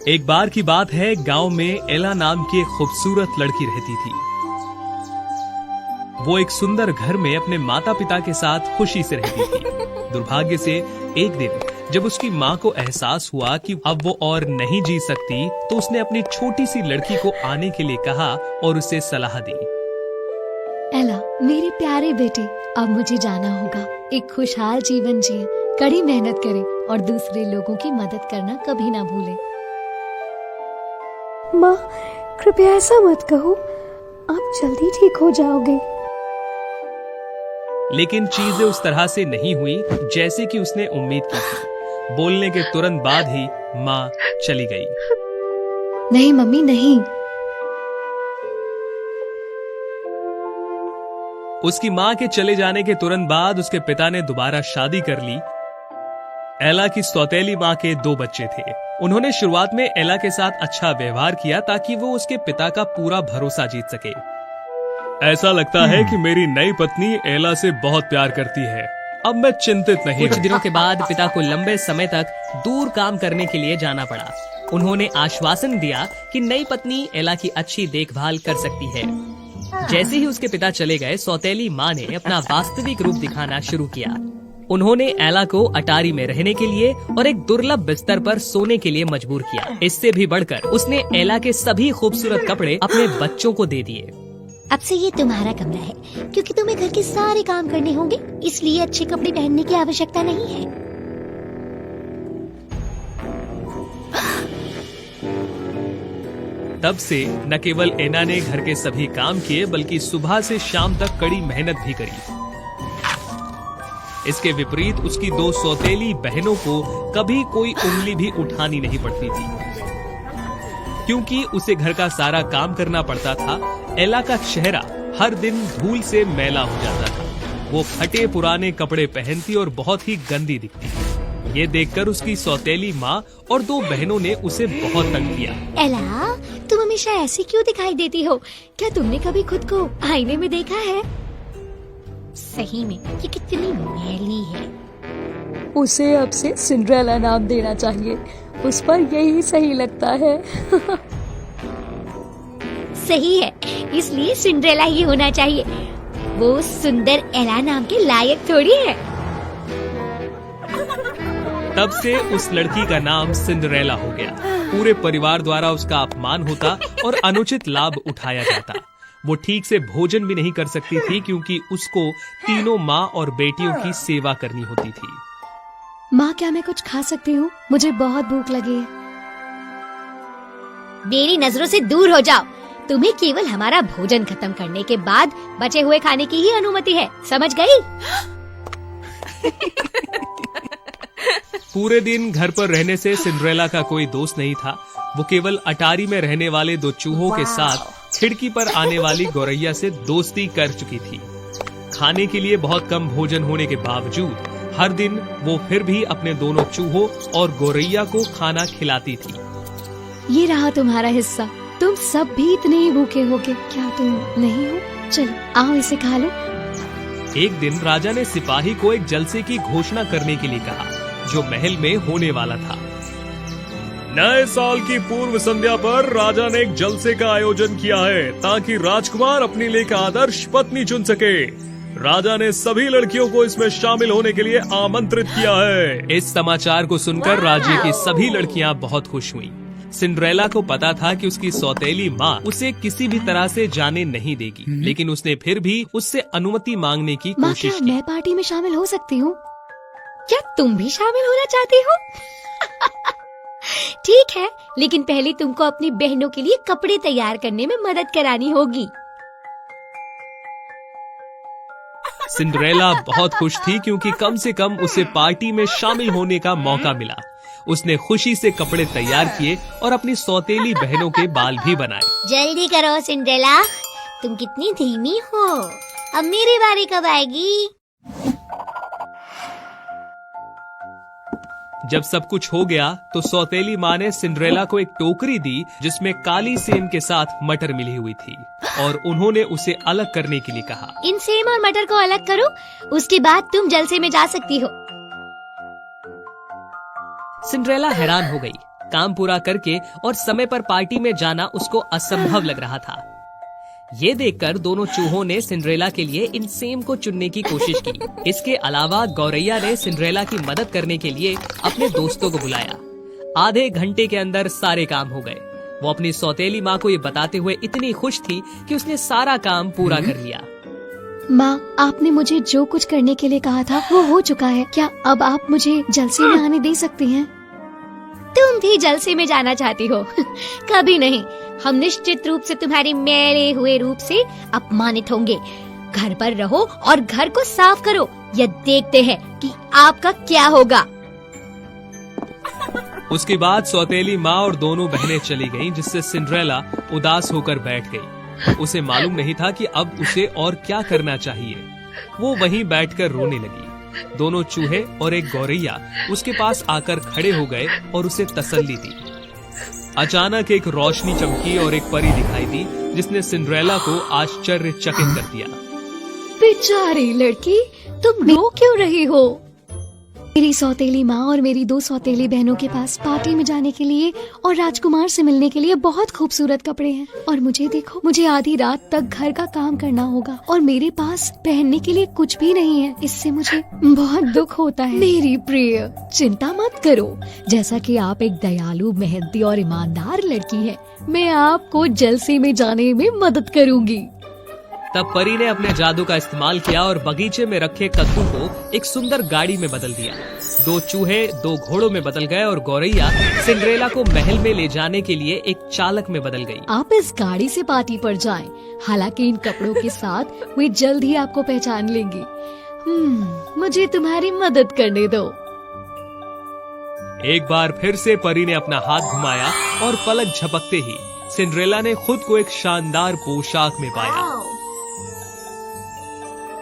एक बार की बात है, गांव में एला नाम की एक खूबसूरत लड़की रहती थी। वो एक सुंदर घर में अपने माता पिता के साथ खुशी से रहती थी। दुर्भाग्य से एक दिन जब उसकी माँ को एहसास हुआ कि अब वो और नहीं जी सकती, तो उसने अपनी छोटी सी लड़की को आने के लिए कहा और उसे सलाह दी। एला, मेरे प्यारे बेटे, अब मुझे जाना होगा। एक खुशहाल जीवन जिए, कड़ी मेहनत करें और दूसरे लोगों की मदद करना कभी ना भूलें। माँ, कृपया ऐसा मत कहो, आप जल्दी ठीक हो जाओगे। लेकिन चीजें उस तरह से नहीं हुई जैसे कि उसने उम्मीद की थी। बोलने के तुरंत बाद ही माँ चली गई। नहीं मम्मी, नहीं। उसकी माँ के चले जाने के तुरंत बाद उसके पिता ने दोबारा शादी कर ली। एला की सौतेली माँ के 2 बच्चे थे। उन्होंने शुरुआत में एला के साथ अच्छा व्यवहार किया ताकि वो उसके पिता का पूरा भरोसा जीत सके। ऐसा लगता है कि मेरी नई पत्नी एला से बहुत प्यार करती है। अब मैं चिंतित नहीं। कुछ दिनों के बाद पिता को लंबे समय तक दूर काम करने के लिए जाना पड़ा। उन्होंने आश्वासन दिया कि नई पत्नी एला की अच्छी देखभाल कर सकती है। जैसे ही उसके पिता चले गए, सौतेली माँ ने अपना वास्तविक रूप दिखाना शुरू किया। उन्होंने एला को अटारी में रहने के लिए और एक दुर्लभ बिस्तर पर सोने के लिए मजबूर किया। इससे भी बढ़कर उसने एला के सभी खूबसूरत कपड़े अपने बच्चों को दे दिए। अब से ये तुम्हारा कमरा है, क्योंकि तुम्हें घर के सारे काम करने होंगे, इसलिए अच्छे कपड़े पहनने की आवश्यकता नहीं है। तब से न केवल एना ने घर के सभी काम किए, बल्कि सुबह से शाम तक कड़ी मेहनत भी करी। इसके विपरीत उसकी 2 सौतेली बहनों को कभी कोई उंगली भी उठानी नहीं पड़ती थी, क्योंकि उसे घर का सारा काम करना पड़ता था। एला का चेहरा हर दिन धूल से मैला हो जाता था। वो फटे पुराने कपड़े पहनती और बहुत ही गंदी दिखती। ये देखकर उसकी सौतेली माँ और 2 बहनों ने उसे बहुत तंग किया। एला, तुम हमेशा ऐसी क्यों दिखाई देती हो? क्या तुमने कभी खुद को आईने में देखा है? सही में ये कितनी मैली है। उसे अब से सिंड्रेला नाम देना चाहिए, उस पर यही सही लगता है। सही है, इसलिए सिंड्रेला ही होना चाहिए। वो सुंदर एला नाम के लायक थोड़ी है। तब से उस लड़की का नाम सिंड्रेला हो गया। पूरे परिवार द्वारा उसका अपमान होता और अनुचित लाभ उठाया जाता। वो ठीक से भोजन भी नहीं कर सकती थी, क्योंकि उसको तीनों माँ और बेटियों की सेवा करनी होती थी। माँ, क्या मैं कुछ खा सकती हूँ? मुझे बहुत भूख लगी है। मेरी नजरों से दूर हो जाओ। तुम्हें केवल हमारा भोजन खत्म करने के बाद बचे हुए खाने की ही अनुमति है, समझ गई? पूरे दिन घर पर रहने से सिंड्रेला का कोई दोस्त नहीं था। वो केवल अटारी में रहने वाले 2 चूहों के साथ खिड़की पर आने वाली गौरैया से दोस्ती कर चुकी थी। खाने के लिए बहुत कम भोजन होने के बावजूद हर दिन वो फिर भी अपने दोनों चूहों और गौरैया को खाना खिलाती थी। ये रहा तुम्हारा हिस्सा। तुम सब भी इतने ही भूखे होगे, क्या तुम नहीं हो? चलो आओ, इसे खा लो। एक दिन राजा ने सिपाही को एक जलसे की घोषणा करने के लिए कहा, जो महल में होने वाला था। नए साल की पूर्व संध्या पर राजा ने एक जलसे का आयोजन किया है, ताकि राजकुमार अपनी लेखा आदर्श पत्नी चुन सके। राजा ने सभी लड़कियों को इसमें शामिल होने के लिए आमंत्रित किया है। इस समाचार को सुनकर राज्य की सभी लड़कियां बहुत खुश हुईं। सिंड्रेला को पता था कि उसकी सौतेली माँ उसे किसी भी तरह से जाने नहीं देगी, लेकिन उसने फिर भी उससे अनुमति मांगने की माँ, कोशिश क्या की। मैं पार्टी में शामिल हो सकती हूँ? क्या तुम भी शामिल होना चाहती हो? ठीक है, लेकिन पहले तुमको अपनी बहनों के लिए कपड़े तैयार करने में मदद करानी होगी। सिंड्रेला बहुत खुश थी, क्योंकि कम से कम उसे पार्टी में शामिल होने का मौका मिला। उसने खुशी से कपड़े तैयार किए और अपनी सौतेली बहनों के बाल भी बनाए। जल्दी करो सिंड्रेला, तुम कितनी धीमी हो। अब मेरी बारी कब आएगी? जब सब कुछ हो गया तो सौतेली माँ ने सिंड्रेला को एक टोकरी दी, जिसमें काली सेम के साथ मटर मिली हुई थी, और उन्होंने उसे अलग करने के लिए कहा। इन सेम और मटर को अलग करो, उसके बाद तुम जलसे में जा सकती हो। सिंड्रेला हैरान हो गई। काम पूरा करके और समय पर पार्टी में जाना उसको असंभव लग रहा था। ये देखकर दोनों चूहों ने सिंड्रेला के लिए इन सेम को चुनने की कोशिश की। इसके अलावा गौरैया ने सिंड्रेला की मदद करने के लिए अपने दोस्तों को बुलाया। आधे घंटे के अंदर सारे काम हो गए। वो अपनी सौतेली माँ को ये बताते हुए इतनी खुश थी कि उसने सारा काम पूरा कर लिया। माँ, आपने मुझे जो कुछ करने के लिए कहा था वो हो चुका है। क्या अब आप मुझे जलसे में आने दे सकती हैं? तुम भी जलसे में जाना चाहती हो? कभी नहीं। हम निश्चित रूप से तुम्हारे मैले हुए रूप से अपमानित होंगे। घर पर रहो और घर को साफ करो। यह देखते हैं कि आपका क्या होगा। उसके बाद सौतेली माँ और दोनों बहनें चली गईं, जिससे सिंड्रेला उदास होकर बैठ गई। उसे मालूम नहीं था कि अब उसे और क्या करना चाहिए। वो वहीं बैठकर रोने लगी। दोनों चूहे और एक गौरैया उसके पास आकर खड़े हो गए और उसे तसल्ली दी। अचानक एक रोशनी चमकी और एक परी दिखाई दी, जिसने सिंड्रेला को आश्चर्यचकित कर दिया। बेचारी लड़की, तुम रो क्यों रही हो? मेरी सौतेली माँ और मेरी 2 सौतेली बहनों के पास पार्टी में जाने के लिए और राजकुमार से मिलने के लिए बहुत खूबसूरत कपड़े हैं। और मुझे देखो, मुझे आधी रात तक घर का काम करना होगा और मेरे पास पहनने के लिए कुछ भी नहीं है। इससे मुझे बहुत दुख होता है। मेरी प्रिय, चिंता मत करो। जैसा कि आप एक दयालु, मेहनती और ईमानदार लड़की है, मैं आपको जलसे में जाने में मदद करूँगी। तब परी ने अपने जादू का इस्तेमाल किया और बगीचे में रखे कद्दू को एक सुंदर गाड़ी में बदल दिया। 2 चूहे 2 घोड़ों में बदल गए और गौरैया सिंड्रेला को महल में ले जाने के लिए एक चालक में बदल गई। आप इस गाड़ी से पार्टी पर जाएं। हालांकि इन कपड़ों के साथ वे जल्द ही आपको पहचान लेंगी। मुझे तुम्हारी मदद करने दो। एक बार फिर से परी ने अपना हाथ घुमाया और पलक झपकते ही सिंड्रेला ने खुद को एक शानदार पोशाक में पाया।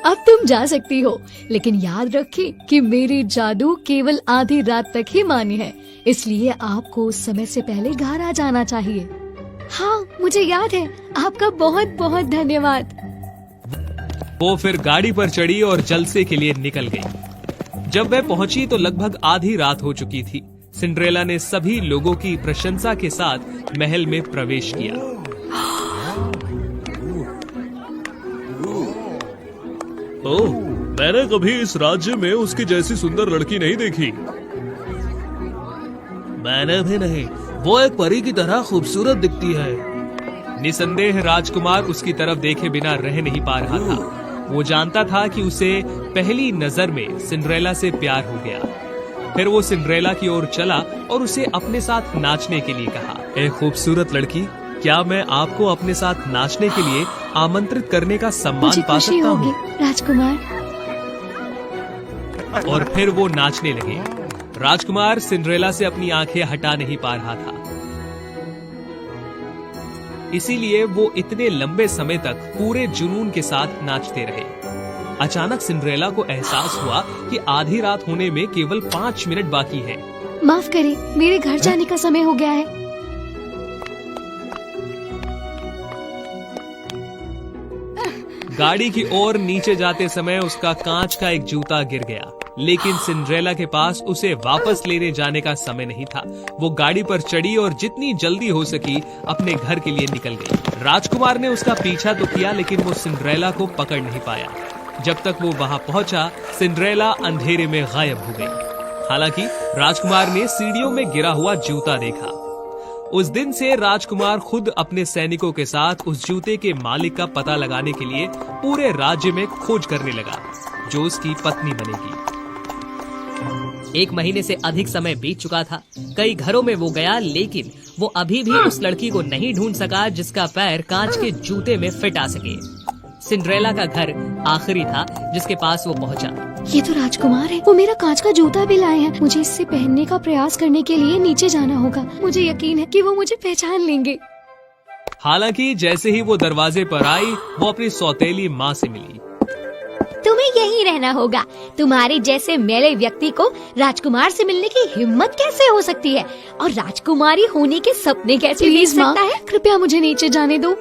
अब तुम जा सकती हो, लेकिन याद रखें कि मेरी जादू केवल आधी रात तक ही मान्य है, इसलिए आपको उस समय से पहले घर आ जाना चाहिए। हाँ, मुझे याद है। आपका बहुत बहुत धन्यवाद। वो फिर गाड़ी पर चढ़ी और जलसे के लिए निकल गई। जब वह पहुंची तो लगभग आधी रात हो चुकी थी। सिंड्रेला ने सभी लोगों की प्रशंसा के साथ महल में प्रवेश किया। ओह, मैंने कभी इस राज्य में उसकी जैसी सुंदर लड़की नहीं देखी। मैंने भी नहीं। वो एक परी की तरह खूबसूरत दिखती है। निसंदेह राजकुमार उसकी तरफ देखे बिना रह नहीं पा रहा था। वो जानता था कि उसे पहली नजर में सिंड्रेला से प्यार हो गया। फिर वो सिंड्रेला की ओर चला और उसे अपने साथ नाचने के लिए कहा। ए खूबसूरत लड़की, क्या मैं आपको अपने साथ नाचने के लिए आमंत्रित करने का सम्मान पा सकता हूँ? राजकुमार। और फिर वो नाचने लगे। राजकुमार सिंड्रेला से अपनी आंखें हटा नहीं पा रहा था, इसीलिए वो इतने लंबे समय तक पूरे जुनून के साथ नाचते रहे। अचानक सिंड्रेला को एहसास हुआ कि आधी रात होने में केवल 5 मिनट बाकी है। माफ करें, मेरे घर जाने का समय हो गया है। गाड़ी की ओर नीचे जाते समय उसका कांच का एक जूता गिर गया, लेकिन सिंड्रेला के पास उसे वापस लेने जाने का समय नहीं था। वो गाड़ी पर चढ़ी और जितनी जल्दी हो सकी अपने घर के लिए निकल गई। राजकुमार ने उसका पीछा तो किया, लेकिन वो सिंड्रेला को पकड़ नहीं पाया। जब तक वो वहां पहुंचा, सिंड्रेला अंधेरे में गायब हो गई। हालांकि राजकुमार ने सीढ़ियों में गिरा हुआ जूता देखा। उस दिन से राजकुमार खुद अपने सैनिकों के साथ उस जूते के मालिक का पता लगाने के लिए पूरे राज्य में खोज करने लगा, जो उसकी पत्नी बनेगी। 1 महीने से अधिक समय बीत चुका था। कई घरों में वो गया, लेकिन वो अभी भी उस लड़की को नहीं ढूंढ सका जिसका पैर कांच के जूते में फिट आ सके। सिंड्रेला का घर आखिरी था जिसके पास वो पहुंचा। ये तो राजकुमार है। वो मेरा कांच का जूता भी लाए हैं। मुझे इससे पहनने का प्रयास करने के लिए नीचे जाना होगा। मुझे यकीन है कि वो मुझे पहचान लेंगे। हालांकि जैसे ही वो दरवाजे पर आई, वो अपनी सौतेली माँ से मिली। तुम्हें यहीं रहना होगा। तुम्हारे जैसे मेले व्यक्ति को राजकुमार से मिलने की हिम्मत कैसे हो सकती है, और राजकुमारी होने के सपने कैसे देख प्लीज माँ, सकता है? कृपया मुझे नीचे जाने दो।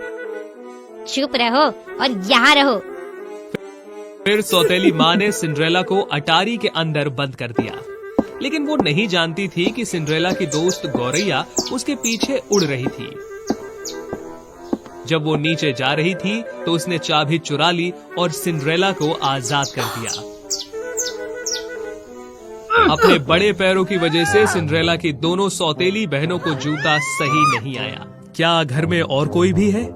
चुप रहो और यहाँ रहो। फिर सौतेली माँ ने सिंड्रेला को अटारी के अंदर बंद कर दिया। लेकिन वो नहीं जानती थी कि सिंड्रेला की दोस्त गौरैया उसके पीछे उड़ रही थी। जब वो नीचे जा रही थी तो उसने चाबी चुरा ली और सिंड्रेला को आजाद कर दिया। अपने बड़े पैरों की वजह से सिंड्रेला की दोनों सौतेली बहनों को जूता सही नहीं आया। क्या घर में और कोई भी है?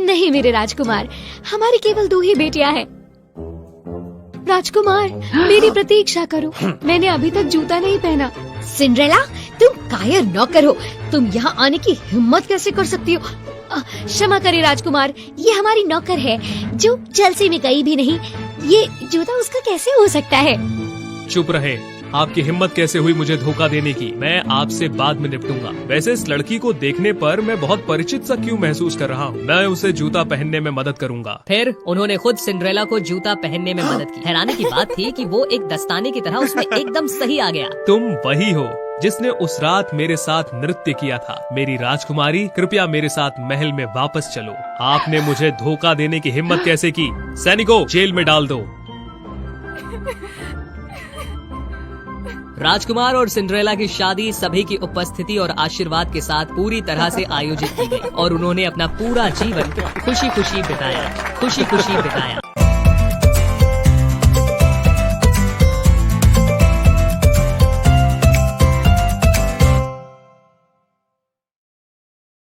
नहीं मेरे राजकुमार, हमारी केवल 2 ही बेटियां हैं। राजकुमार, मेरी प्रतीक्षा करो, मैंने अभी तक जूता नहीं पहना। सिंड्रेला, तुम कायर नौकर हो, तुम यहाँ आने की हिम्मत कैसे कर सकती हो? क्षमा करें राजकुमार, ये हमारी नौकर है जो जलसे में गई भी नहीं। ये जूता उसका कैसे हो सकता है? चुप रहे। आपकी हिम्मत कैसे हुई मुझे धोखा देने की? मैं आपसे बाद में निपटूंगा। वैसे इस लड़की को देखने पर मैं बहुत परिचित सा क्यों महसूस कर रहा हूँ? मैं उसे जूता पहनने में मदद करूंगा। फिर उन्होंने खुद सिंड्रेला को जूता पहनने में मदद की। हैरानी की बात थी कि वो एक दस्ताने की तरह उसमें एकदम सही आ गया। तुम वही हो जिसने उस रात मेरे साथ नृत्य किया था। मेरी राजकुमारी, कृपया मेरे साथ महल में वापस चलो। आपने मुझे धोखा देने की हिम्मत कैसे की? सैनिकों, जेल में डाल दो। राजकुमार और सिंड्रेला की शादी सभी की उपस्थिति और आशीर्वाद के साथ पूरी तरह से आयोजित की गई और उन्होंने अपना पूरा जीवन खुशी खुशी बिताया।